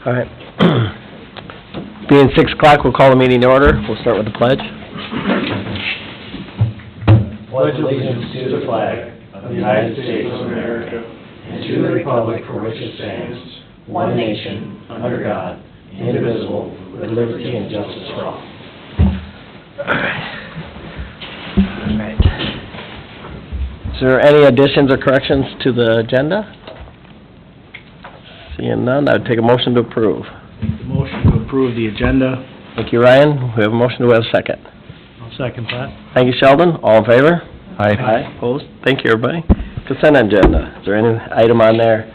All right. Being 6 o'clock, we'll call the meeting to order. We'll start with the pledge. Pledge allegiance to the flag of the United States of America and to the republic for which it stands, one nation, under God, indivisible, with liberty and justice for all. All right. Is there any additions or corrections to the agenda? Seeing none, I would take a motion to approve. Motion to approve the agenda. Thank you, Ryan. We have a motion. Do we have a second? I'll second that. Thank you, Sheldon. All in favor? Aye. Aye. Opposed? Thank you, everybody. Consent agenda. Is there any item on there?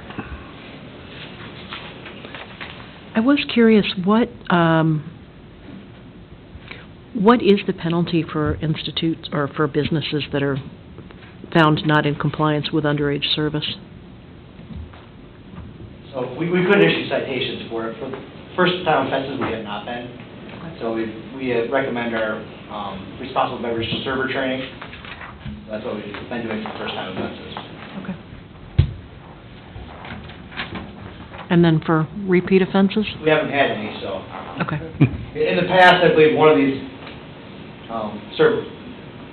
I was curious, what is the penalty for institutes or for businesses that are found not in compliance with underage service? So we could issue citations for it. For first-time offenses, we have not been. So we recommend our responsible beverage server training. That's what we've been doing for first-time offenses. Okay. And then for repeat offenses? We haven't had any, so. Okay. In the past, I believe one of these server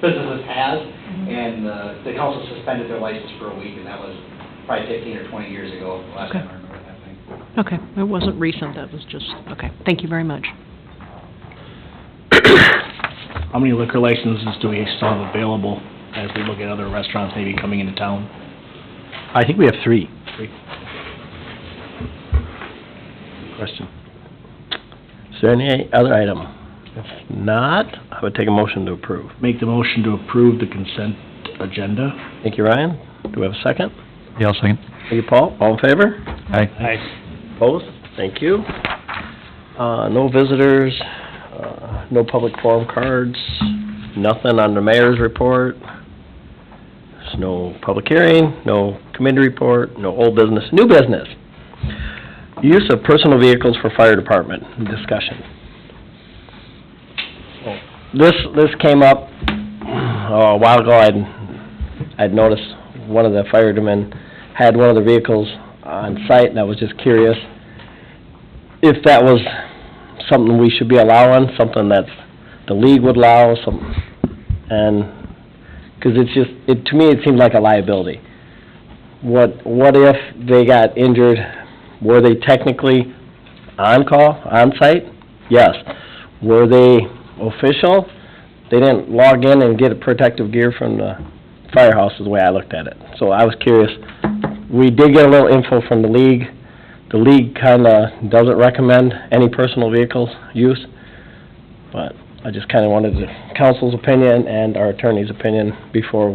businesses has, and the council suspended their license for a week, and that was probably 15 or 20 years ago, the last time I remember that thing. Okay, it wasn't recent, that was just, okay. Thank you very much. How many liquor licenses do we still have available as we look at other restaurants maybe coming into town? I think we have three. Question. Is there any other item? If not, I would take a motion to approve. Make the motion to approve the consent agenda. Thank you, Ryan. Do we have a second? Yeah, I'll second. Thank you, Paul. All in favor? Aye. Opposed? Thank you. No visitors, no public forum cards, nothing on the mayor's report. There's no public hearing, no committee report, no old business, new business. Use of personal vehicles for fire department discussion. This came up a while ago. I'd noticed one of the firemen had one of the vehicles on site, and I was just curious if that was something we should be allowing, something that the league would allow, and because to me it seemed like a liability. What if they got injured? Were they technically on call, on site? Yes. Were they official? They didn't log in and get a protective gear from the firehouse is the way I looked at it. So I was curious. We did get a little info from the league. The league kind of doesn't recommend any personal vehicles use, but I just kind of wanted the council's opinion and our attorney's opinion before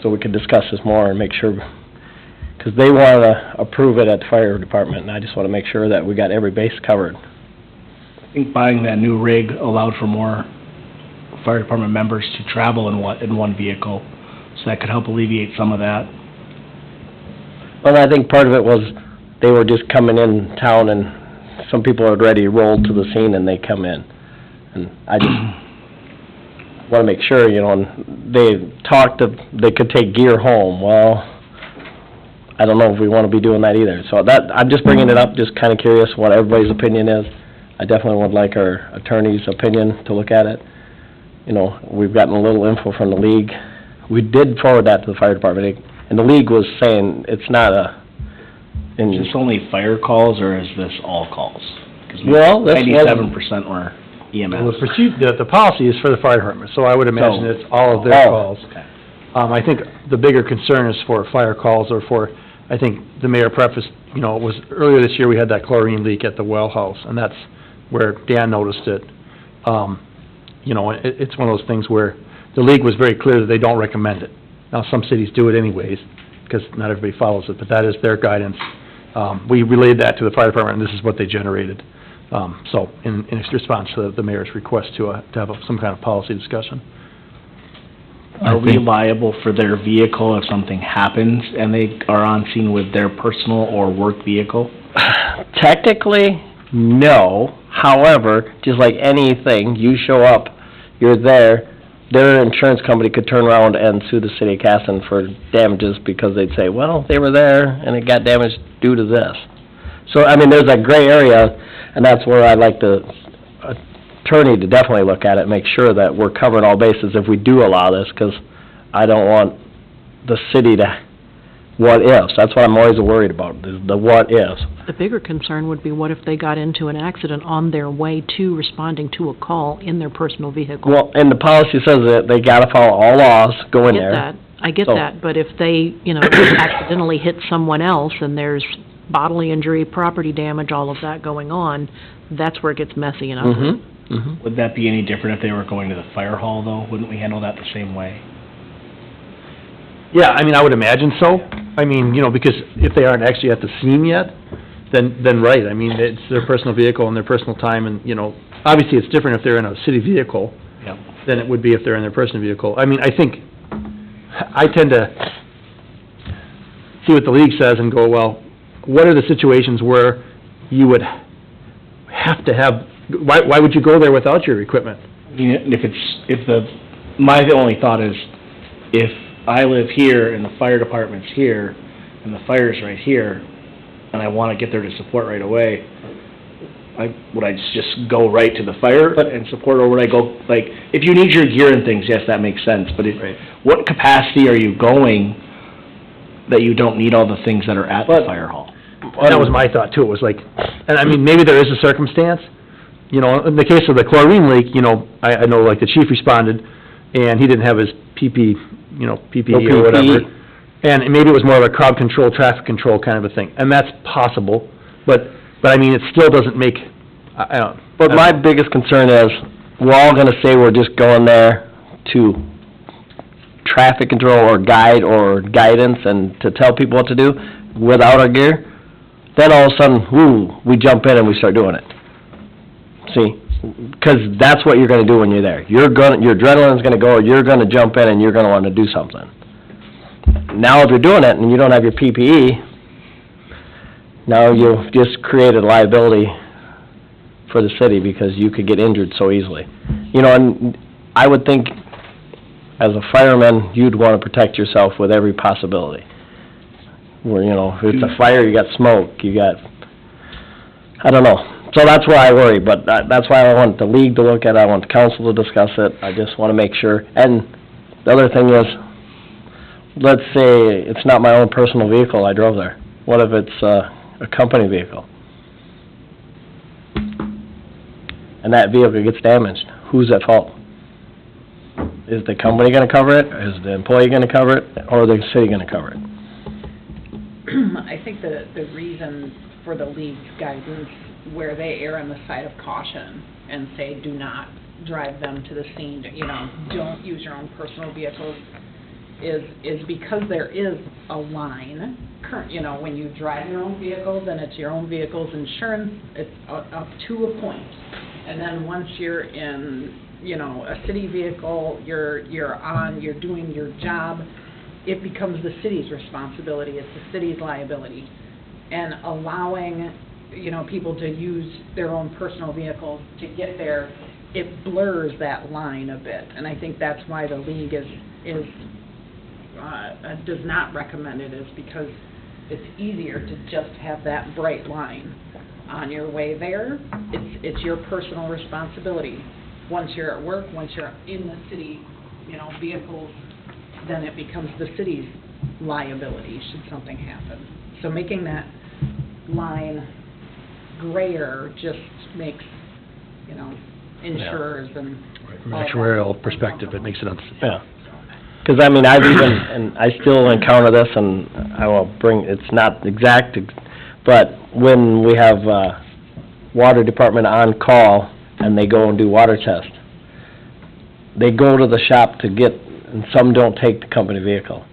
so we could discuss this more and make sure, because they want to approve it at the fire department, and I just want to make sure that we got every base covered. I think buying that new rig allowed for more fire department members to travel in one vehicle, so that could help alleviate some of that. Well, I think part of it was they were just coming in town, and some people had already rolled to the scene, and they come in. And I just want to make sure, and they talked that they could take gear home. Well, I don't know if we want to be doing that either. So I'm just bringing it up, just kind of curious what everybody's opinion is. I definitely would like our attorney's opinion to look at it. We've gotten a little info from the league. We did forward that to the fire department, and the league was saying it's not Is this only fire calls, or is this all calls? Well, that's 97% were EMS. Well, the policy is for the fire department, so I would imagine it's all of their calls. Okay. I think the bigger concern is for fire calls or I think the mayor prefaced, it was earlier this year we had that chlorine leak at the well house, and that's where Dan noticed it. It's one of those things where the league was very clear that they don't recommend it. Now, some cities do it anyways, because not everybody follows it, but that is their guidance. We relayed that to the fire department, and this is what they generated. So, in response to the mayor's request to have some kind of policy discussion. Are we liable for their vehicle if something happens and they are on scene with their personal or work vehicle? Technically, no. However, just like anything, you show up, you're there, their insurance company could turn around and sue the city of Casson for damages because they'd say, well, they were there and it got damaged due to this. So, I mean, there's a gray area, and that's where I'd like the attorney to definitely look at it, make sure that we're covering all bases if we do allow this, because I don't want the city to, what ifs, that's what I'm always worried about, is the what ifs. The bigger concern would be what if they got into an accident on their way to responding to a call in their personal vehicle? Well, and the policy says that they gotta follow all laws, go in there. I get So- that, but if they, accidentally hit someone else and there's bodily injury, property damage, all of that going on, that's where it gets messy, Mm-hmm, mm-hmm. Would that be any different if they were going to the fire hall, though? Wouldn't we handle that the same way? Yeah, I mean, I would imagine so. I mean, because if they aren't actually at the scene yet, then right, I mean, it's their personal vehicle and their personal time, and, obviously it's different if they're in a city vehicle Yep. than it would be if they're in their personal vehicle. I mean, I think, I tend to see what the league says and go, well, what are the situations where you would have to have, why would you go there without your equipment? I mean, my only thought is, if I live here and the fire department's here, and the fire's right here, and I wanna get there to support right away, would I just go right to the fire and support, or would I go, like, if you need your gear and things, yes, that makes sense, but Right. what capacity are you going that you don't need all the things that are at the fire hall? And that was my thought too, it was like, and I mean, maybe there is a circumstance, in the case of the chlorine leak, I know like the chief responded, and he didn't have his PPE or whatever. And maybe it was more of a crowd control, traffic control kind of a thing, and that's possible, but I mean, it still doesn't make, I don't. But my biggest concern is, we're all gonna say we're just going there to traffic control or guide or guidance and to tell people what to do without our gear, then all of a sudden, we jump in and we start doing it. See? 'Cause that's what you're gonna do when you're there. Your adrenaline's gonna go, you're gonna jump in and you're gonna wanna do something. Now, if you're doing it and you don't have your PPE, now you've just created liability for the city because you could get injured so easily. And I would think, as a fireman, you'd wanna protect yourself with every possibility. Where, if it's a fire, you got smoke, I don't know. So that's why I worry, but that's why I want the league to look at it, I want the council to discuss it, I just wanna make sure. And the other thing is, let's say it's not my own personal vehicle I drove there. What if it's a company vehicle? And that vehicle gets damaged, who's at fault? Is the company gonna cover it, is the employee gonna cover it, or the city gonna cover it? I think the reason for the league's guidance, where they err on the side of caution and say, do not drive them to the scene, don't use your own personal vehicles, is because there is a line, when you drive your own vehicle, then it's your own vehicle's insurance, it's up to a point. And then once you're in, a city vehicle, you're doing your job, it becomes the city's responsibility, it's the city's liability. And allowing, people to use their own personal vehicles to get there, it blurs that line a bit. And I think that's why the league does not recommend it, is because it's easier to just have that bright line. On your way there, it's your personal responsibility. Once you're at work, once you're in the city, vehicles, then it becomes the city's liability should something happen. So making that line grayer just makes, insurers and... From an actuarial perspective, it makes it, Yeah. Because, I've even, and I still encounter this, and I will it's not exact, but when we have, water department on call, and they go and do water test, they go to the shop to get, and some don't take the company vehicle.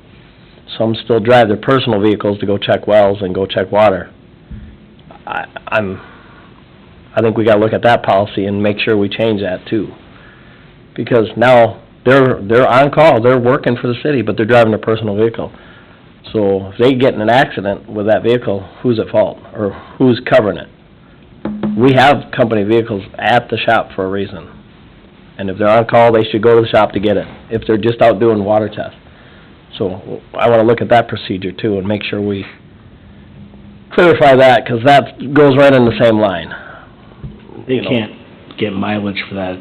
Some still drive their personal vehicles to go check wells and go check water. I think we gotta look at that policy and make sure we change that too. Because now, they're on call, they're working for the city, but they're driving their personal vehicle. So if they get in an accident with that vehicle, who's at fault, or who's covering it? We have company vehicles at the shop for a reason. And if they're on call, they should go to the shop to get it, if they're just out doing water tests. So I wanna look at that procedure too, and make sure we clarify that, 'cause that goes right in the same line. They You know. can't get mileage for that,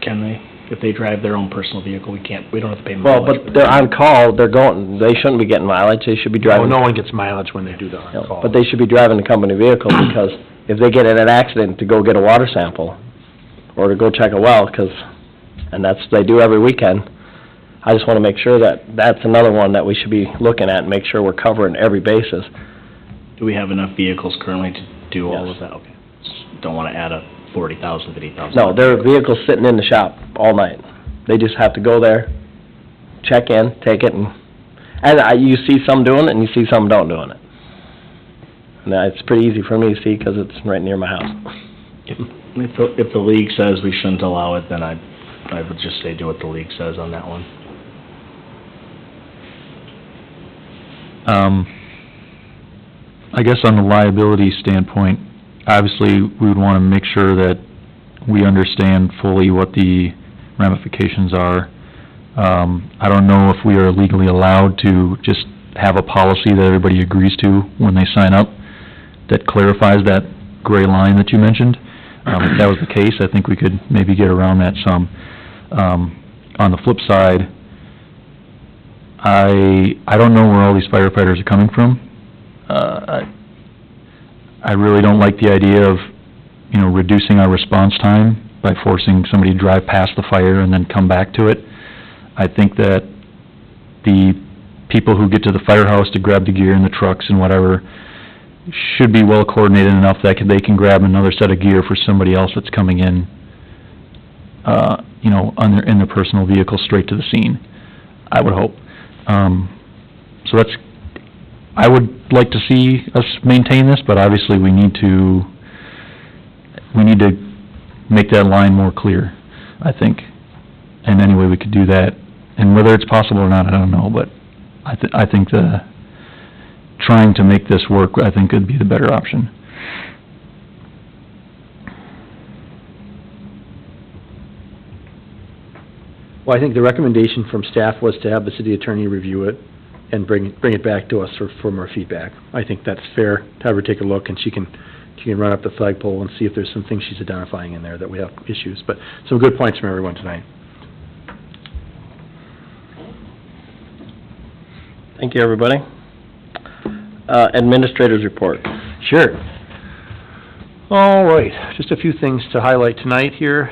can they? If they drive their own personal vehicle, we don't have to pay Well, mileage. but they're on call, they shouldn't be getting mileage, they should be driving. No one gets mileage when they do the You know, on-call. but they should be driving the company vehicle, because if they get in an accident to go get a water sample, or to go check a well, 'cause, and they do every weekend, I just wanna make sure that's another one that we should be looking at, and make sure we're covering every basis. Do we have enough vehicles currently to do all Yes. of that? Okay. Don't wanna add up 40,000, 50,000. No, there are vehicles sitting in the shop all night. They just have to go there, check in, take it, and you see some doing it, and you see some don't doing it. And it's pretty easy for me to see, 'cause it's right near my house. If the league says we shouldn't allow it, then I would just say do what the league says on that one. I guess on the liability standpoint, obviously, we would want to make sure that we understand fully what the ramifications are. I don't know if we are legally allowed to just have a policy that everybody agrees to when they sign up that clarifies that gray line that you mentioned. If that was the case, I think we could maybe get around that some. On the flip side, I don't know where all these firefighters are coming from. I really don't like the idea of, reducing our response time by forcing somebody to drive past the fire and then come back to it. I think that the people who get to the firehouse to grab the gear in the trucks and whatever should be well coordinated enough that they can grab another set of gear for somebody else that's coming in, in their personal vehicle straight to the scene, I would hope. So I would like to see us maintain this, but obviously we need to make that line more clear, I think. And any way we could do that, and whether it's possible or not, I don't know, but I think trying to make this work, I think, would be the better option. Well, I think the recommendation from staff was to have the city attorney review it and bring it back to us for more feedback. I think that's fair, to have her take a look, and she can run up the flagpole and see if there's some things she's identifying in there that we have issues. But some good points from everyone tonight. Thank you, everybody. Administrator's report. Sure. All right, just a few things to highlight tonight here.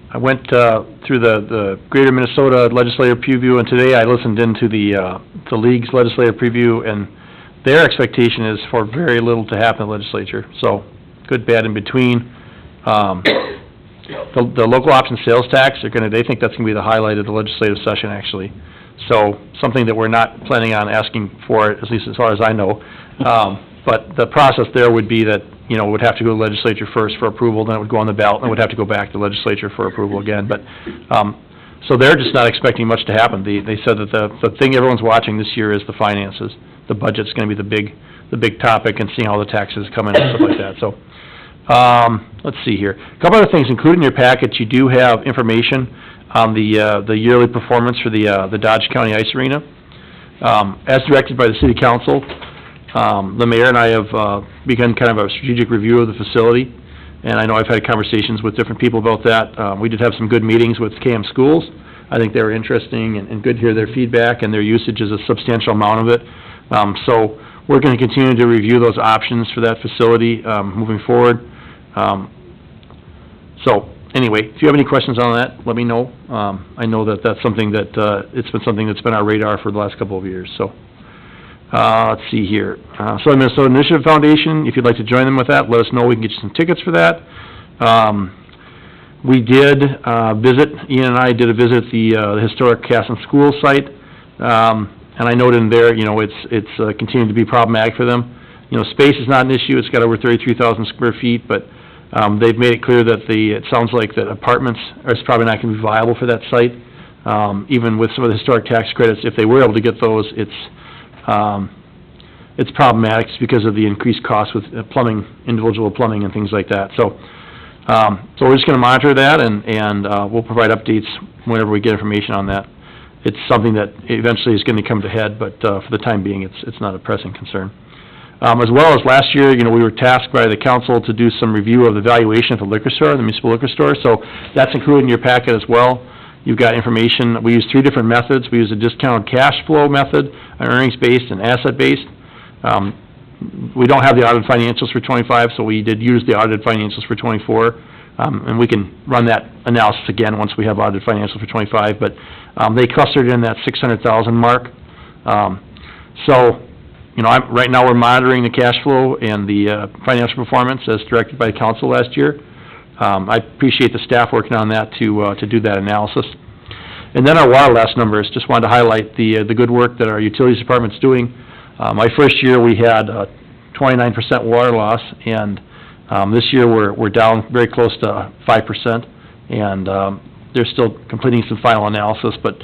I went through the Greater Minnesota Legislative Preview, and today I listened into the League's Legislative Preview, and their expectation is for very little to happen in the legislature, so good, bad, in between. The local option sales tax, they think that's gonna be the highlight of the legislative session, actually. So, something that we're not planning on asking for, at least as far as I know. But the process there would be that, it would have to go to the legislature first for approval, then it would go on the ballot, and it would have to go back to the legislature for approval again. But, so they're just not expecting much to happen. They said that the thing everyone's watching this year is the finances. The budget's gonna be the big topic, and seeing how the taxes come in and stuff like that, so. Let's see here. A couple other things included in your package. You do have information on the yearly performance for the Dodge County Ice Arena. As directed by the City Council, the mayor and I have begun kind of a strategic review of the facility, and I know I've had conversations with different people about that. We did have some good meetings with KM Schools. I think they were interesting and good to hear their feedback, and their usage is a substantial amount of it. So we're going to continue to review those options for that facility moving forward. So, anyway, if you have any questions on that, let me know. I know that's something that, it's been something that's been on our radar for the last couple of years, so. Let's see here. Southern Minnesota Initiative Foundation, if you'd like to join them with that, let us know. We can get you some tickets for that. We did visit, Ian and I did a visit at the historic Casson School site, and I noted in there, it's continuing to be problematic for them. Space is not an issue. It's got over 33,000 square feet, but they've made it clear that it sounds like that apartments are probably not going to be viable for that site. Even with some of the historic tax credits, if they were able to get those, it's problematic just because of the increased cost with plumbing, individual plumbing and things like that. So we're just going to monitor that, and we'll provide updates whenever we get information on that. it's something that eventually is gonna come to head, but, for the time being, it's not a pressing concern. As well as last year, you know, we were tasked by the council to do some review of the valuation of the liquor store, the municipal liquor store, so that's included in your packet as well. You've got information, we use 3 different methods. We use a discounted cash flow method, an earnings-based, and asset-based. We don't have the audited financials for '25, so we did use the audited financials for '24. And we can run that analysis again once we have audited financials for '25, but, they clustered in that 600,000 mark. So, you know, right now, we're monitoring the cash flow and the, financial performance as directed by the council last year. I appreciate the staff working on that to do that analysis. And then our water loss numbers, just wanted to highlight the good work that our utilities department's doing. My first year, we had 29% water loss, and this year, we're down very close to 5%, and they're still completing some final analysis, but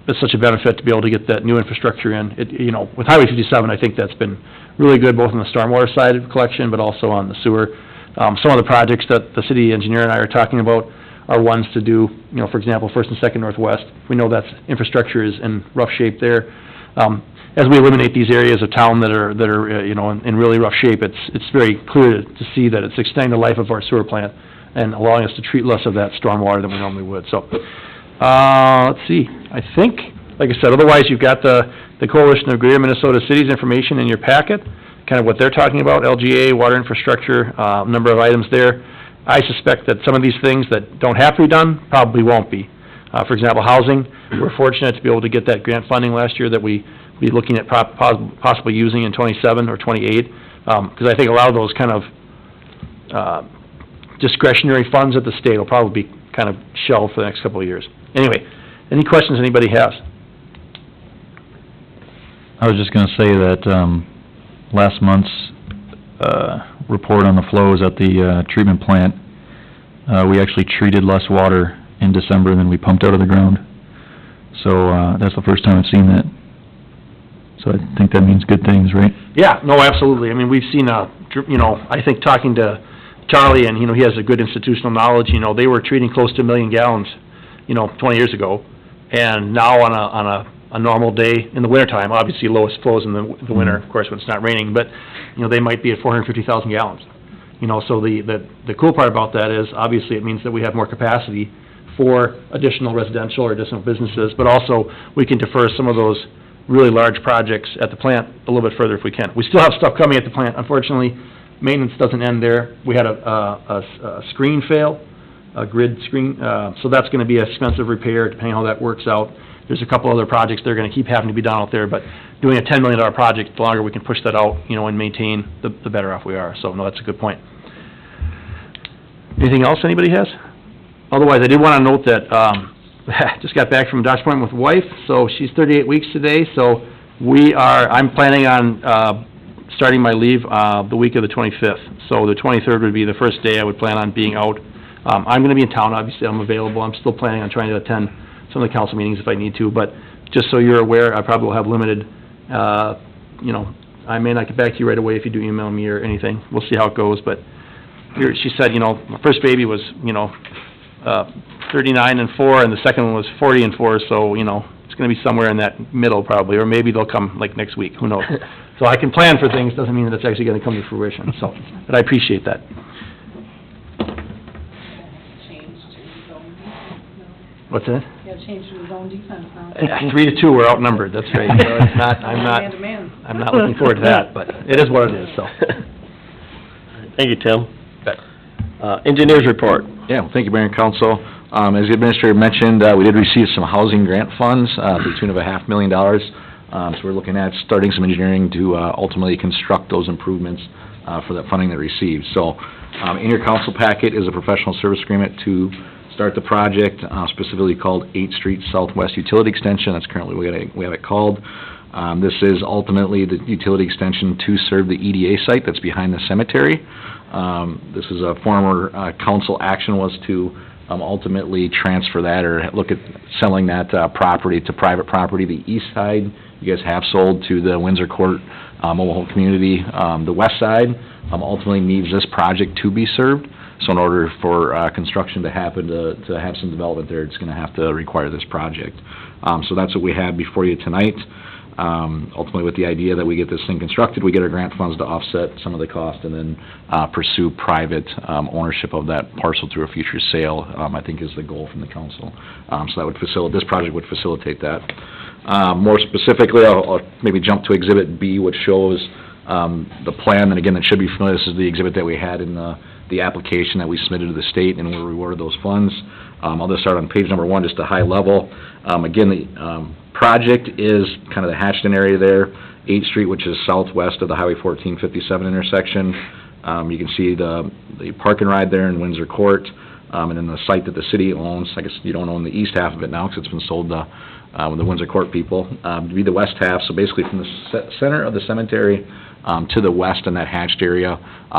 it's such a benefit to be able to get that new infrastructure in. You know, with Highway 57, I think that's been really good, both on the stormwater side of collection, but also on the sewer. Some of the projects that the city engineer and I are talking about are ones to do, you know, for example, First and Second Northwest. We know that infrastructure is in rough shape there. As we eliminate these areas of town that are you know, in really rough shape, it's very clear to see that it's extending the life of our sewer plant and allowing us to treat less of that stormwater than we normally would. So, let's see. I think, like I said, otherwise you've got the Coalition of Greater Minnesota Cities information in your packet, kind of what they're talking about, LGA, water infrastructure, number of items there. I suspect that some of these things that don't have to be done probably won't be. For example, housing, we're fortunate to be able to get that grant funding last year that we be looking at possibly using in '27 or '28, because I think a lot of those kind of discretionary funds at the state will probably be kind of shelved for the next couple of years. Anyway, any questions anybody has? I was just gonna say that, last month's, report on the flows at the, treatment plant, we actually treated less water in December than we pumped out of the ground. So, that's the first time I've seen that. So I think that means good things, right? Yeah, no, absolutely. I mean, we've seen, you know, I think talking to Charlie, and, you know, he has a good institutional knowledge, you know, they were treating close to 1 million gallons, you know, 20 years ago, and now on a normal day in the wintertime, obviously lowest flows in the winter, of course, when it's not raining, but, you know, they might be at 450,000 gallons. You know, so the cool part about that is, obviously, it means that we have more capacity for additional residential or additional businesses, but also we can defer some of those really large projects at the plant a little bit further if we can. We still have stuff coming at the plant. Unfortunately, maintenance doesn't end there. We had a screen fail, a grid screen, so that's gonna be an expensive repair, depending on how that works out. There's a couple other projects that are gonna keep having to be done out there, but doing a $10 million project, the longer we can push that out, you know, and maintain, the better off we are. So, no, that's a good point. Anything else anybody has? Otherwise, I did wanna note that, just got back from a doctor's appointment with wife, so she's 38 weeks today, so I'm planning on, starting my leave, the week of the 25th. So the 23rd would be the first day I would plan on being out. I'm gonna be in town, obviously, I'm available. I'm still planning on trying to attend some of the council meetings if I need to, but just so you're aware, I probably will have limited, you know, I may not get back to you right away if you do email me or anything. We'll see how it goes, but she said, you know, my first baby was, you know, 39 and 4, and the second one was 40 and 4, so, you know, it's gonna be somewhere in that middle probably, or maybe they'll come like next week, who knows? So I can plan for things, doesn't mean that it's actually gonna come to fruition, so, but I appreciate that. What's that? You have changed to the zone defense now. 3 to 2, we're outnumbered, that's right. So it's not, I'm not looking forward to that, but it is what it is, so. Thank you, Tim. Engineers report. Yeah, well, thank you, Mayor and Council. As the Administrator mentioned, we did receive some housing grant funds to the tune of $500,000. So we're looking at starting some engineering to ultimately construct those improvements for that funding that we received. So in your council packet is a professional service agreement to start the project, specifically called 8th Street Southwest Utility Extension. That's currently what we have it called. This is ultimately the utility extension to serve the EDA site that's behind the cemetery. This is a former council action was to ultimately transfer that or look at selling that property to private property. The east side, you guys have sold to the Windsor Court mobile home community. The west side ultimately needs this project to be served. So in order for construction to happen, to have some development there, it's going to have to require this project. So that's what we have before you tonight. Ultimately, with the idea that we get this thing constructed, we get our grant funds to offset some of the cost, and then pursue private ownership of that parcel through a future sale, I think is the goal from the council. So that would this project would facilitate that. More specifically, I'll maybe jump to Exhibit B, which shows the plan, and again, that should be familiar. This is the exhibit that we had in the application that we submitted to the state, and we rewarded those funds. I'll just start on page number 1, just a high level. Again, the project is kind of the hatched-in area there, 8th Street, which is southwest of the Highway 1457 intersection. You can see the park and ride there in Windsor Court, and then the site that the city owns. I guess you don't own the east half of it now, because it's been sold to the Windsor Court people. To be the west half, so basically from the center of the cemetery to the west in that hatched area,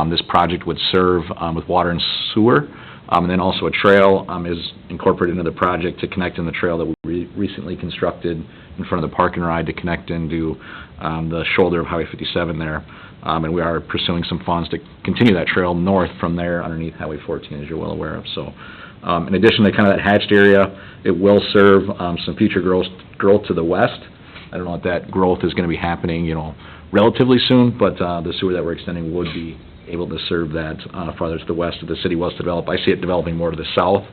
this project would serve with water and sewer. And then also a trail is incorporated into the project to connect in the trail that we recently constructed in front of the park and ride to connect into the shoulder of Highway 57 there. And we are pursuing some funds to continue that trail north from there underneath Highway 14, as you're well aware of. So in addition to kind of that hatched area, it will serve some future growth to the west. I don't know if that growth is going to be happening, relatively soon, but the sewer that we're extending would be able to serve that farther to the west if the city was to develop. I see it developing more to the south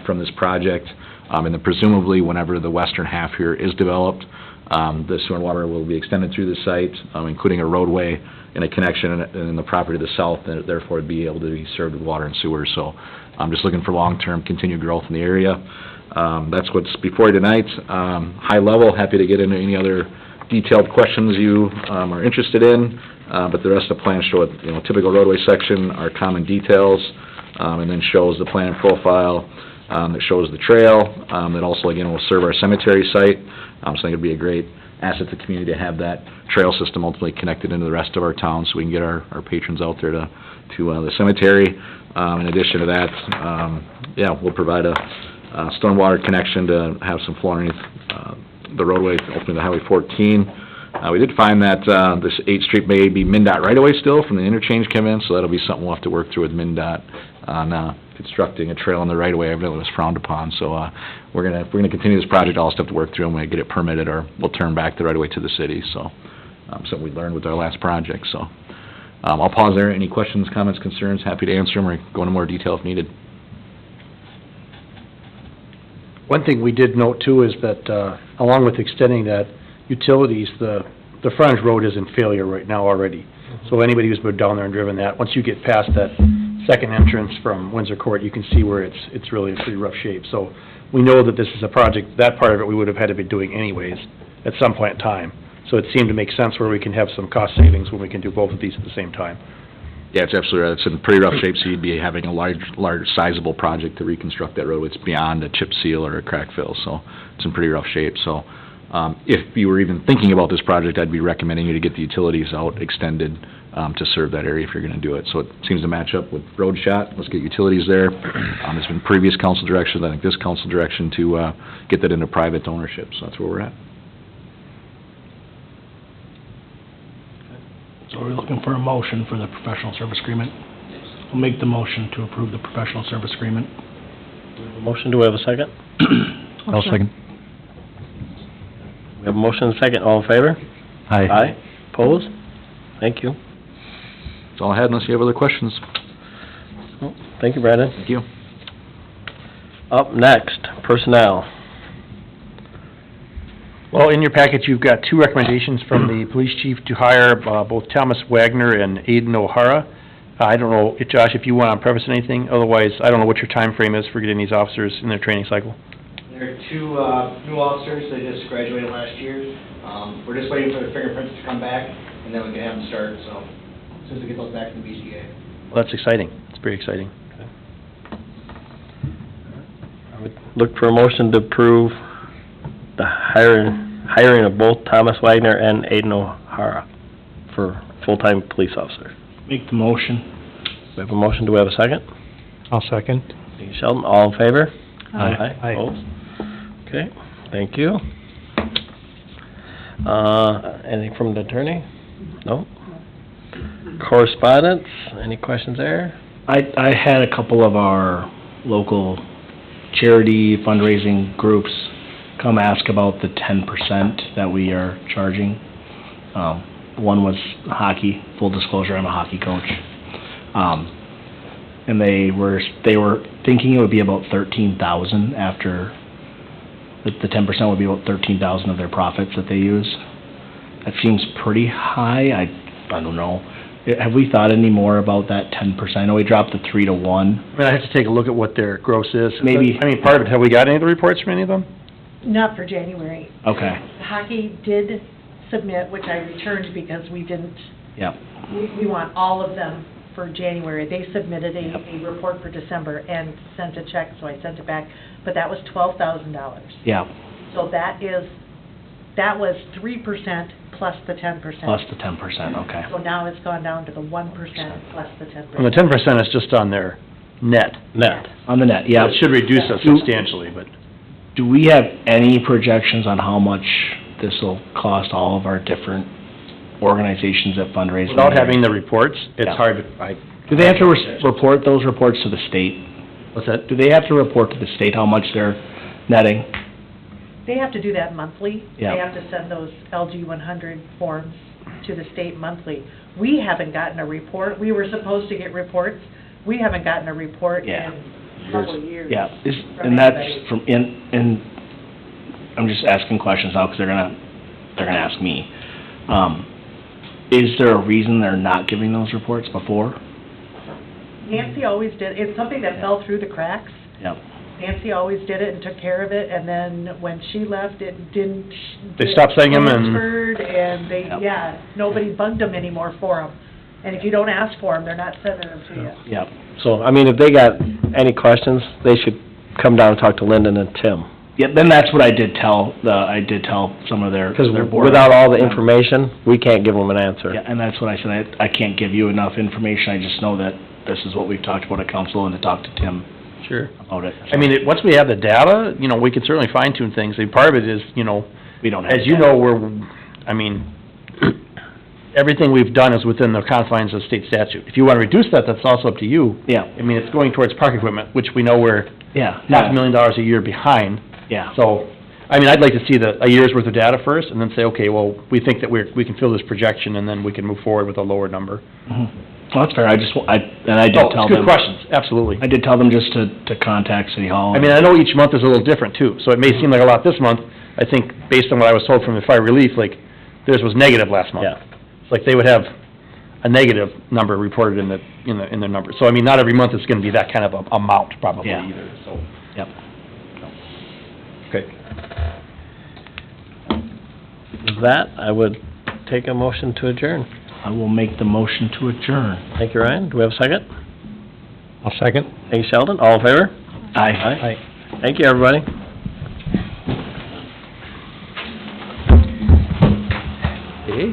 from this project, and then presumably whenever the western half here is developed, the sewer and water will be extended through the site, including a roadway and a connection in the property to the south, and therefore it'd be able to be served with water and sewer. So I'm just looking for long-term continued growth in the area. That's what's before you tonight. High level, happy to get into any other detailed questions you are interested in. But the rest of the plan show it, typical roadway section, our common details, and then shows the plan and profile, that shows the trail, that also, again, will serve our cemetery site. So I think it'd be a great asset to the community to have that trail system ultimately connected into the rest of our town, so we can get our patrons out there to the cemetery. In addition to that, we'll provide a stormwater connection to have some flow underneath the roadway, ultimately the Highway 14. We did find that this 8th Street may be MnDOT right-of-way still from the interchange come in, so that'll be something we'll have to work through with MnDOT on constructing a trail on the right-of-way. Evidently was frowned upon, so if we're gonna continue this project, I'll have to work through and we get it permitted, or we'll turn back the right-of-way to the city. So something we learned with our last project. So I'll pause there. Any questions, comments, concerns? Happy to answer them or go into more detail if needed. One thing we did note too is that, along with extending that, utilities, the frontage road is in failure right now already. So anybody who's been down there and driven that, once you get past that second entrance from Windsor Court, you can see where it's really in pretty rough shape. So we know that this is a project, that part of it we would have had to be doing anyways at some point in time. So it seemed to make sense where we can have some cost savings when we can do both of these at the same time. Yeah, it's absolutely right. It's in pretty rough shape, so you'd be having a large sizable project to reconstruct that road. It's beyond a chip seal or a crack fill, so it's in pretty rough shape. So if you were even thinking about this project, I'd be recommending you to get the utilities out extended to serve that area if you're going to do it. So it seems to match up with road shot. Let's get utilities there. There's been previous council direction, I think this council direction, to get that into private ownership, so that's where we're at. So we're looking for a motion for the professional service agreement. I'll make the motion to approve the professional service agreement. Motion, do we have a second? I'll second. We have a motion and a second, all in favor? Aye. Opposed? Thank you. That's all I had, unless you have other questions. Thank you, Brandon. Thank you. Up next, personnel. Well, in your package, you've got two recommendations from the police chief to hire both Thomas Wagner and Aiden O'Hara. I don't know, Josh, if you want to preface anything, otherwise, I don't know what your time frame is for getting these officers in their training cycle. There are two new officers that just graduated last year. We're just waiting for the fingerprints to come back, and then we can have them start, so as soon as we get those back from the BCA. Well, that's exciting. It's very exciting. I would look for a motion to approve the hiring of both Thomas Wagner and Aiden O'Hara for full-time police officers. Make the motion. We have a motion, do we have a second? I'll second. Thank you, Sheldon, all in favor? Aye. Opposed? Okay, thank you. Anything from the attorney? No? Correspondence, any questions there? I had a couple of our local charity fundraising groups come ask about the 10% that we are charging. One was hockey, full disclosure, I'm a hockey coach. And they were thinking it would be about 13,000 after, the 10% would be about 13,000 of their profits that they use. That seems pretty high, I don't know. Have we thought any more about that 10%? I know we dropped the 3 to 1. I mean, I have to take a look at what their gross is. Maybe- I mean, part of it, have we got any of the reports from any of them? Not for January. Okay, Hockey did submit, which I returned because we didn't, yep, we want all of them for January. They submitted Yep. a report for December and sent a check, so I sent it back, but that was $12,000. yeah, So that was 3% plus the 10%. plus the 10%, okay. So now it's gone down to the 1% plus the 10%. And the 10% is just on their net. Net. On the net, yeah. It should reduce us substantially, but Do we have any projections on how much this will cost all of our different organizations that fundraise? without having the reports, it's Yeah. hard to, Do they have to report those reports to the state? what's that? Do they have to report to the state how much they're netting? They have to do that monthly. Yeah. They have to send those LG 100 forms to the state monthly. We haven't gotten a report. We were supposed to get reports. We haven't gotten a report Yeah. in a couple of years. Yeah, from and that's anybody. from, and I'm just asking questions now, because they're gonna ask me. Is there a reason they're not giving those reports before? Nancy always did, it's something that fell through the cracks. Yep. Nancy always did it and took care of it, and then when she left, it didn't. They stopped sending them and- Transferred, and they, Yep. yeah, nobody bugged them anymore for them. And if you don't ask for them, they're not sending them to you. Yep. So, I mean, if they got any questions, they should come down and talk to Lyndon and Tim. Yeah, then that's what I did tell some of their Because board. without all the information, we can't give them an answer. Yeah, and that's what I said, I can't give you enough information, I just know that this is what we've talked about at council, and to talk to Tim Sure. about it. I mean, once we have the data, you know, we can certainly fine tune things. And part of it is, you know, We don't have. as you know, everything we've done is within the confines of state statute. If you want to reduce that, that's also up to you. Yeah, I mean, it's going towards park equipment, which we know we're yeah. $500,000 a year behind. Yeah, So, I mean, I'd like to see a year's worth of data first, and then say, okay, well, we think that we can fill this projection, and then we can move forward with a lower number. mhm. Well, that's fair, I did Oh, tell it's good them. questions, absolutely. I did tell them just to contact City Hall. I mean, I know each month is a little different too, so it may seem like a lot this month. I think, based on what I was told from the fire relief, like, theirs was negative last month. Yeah. It's like they would have a negative number reported in their number. So, I mean, not every month is gonna be that kind of a amount probably Yeah. either, so. Yep. Okay. With that, I would take a motion to adjourn. I will make the motion to adjourn. Thank you, Ryan. Do we have a second? I'll second. Thank you, Sheldon. All in favor? Aye. Thank you, everybody. Okay.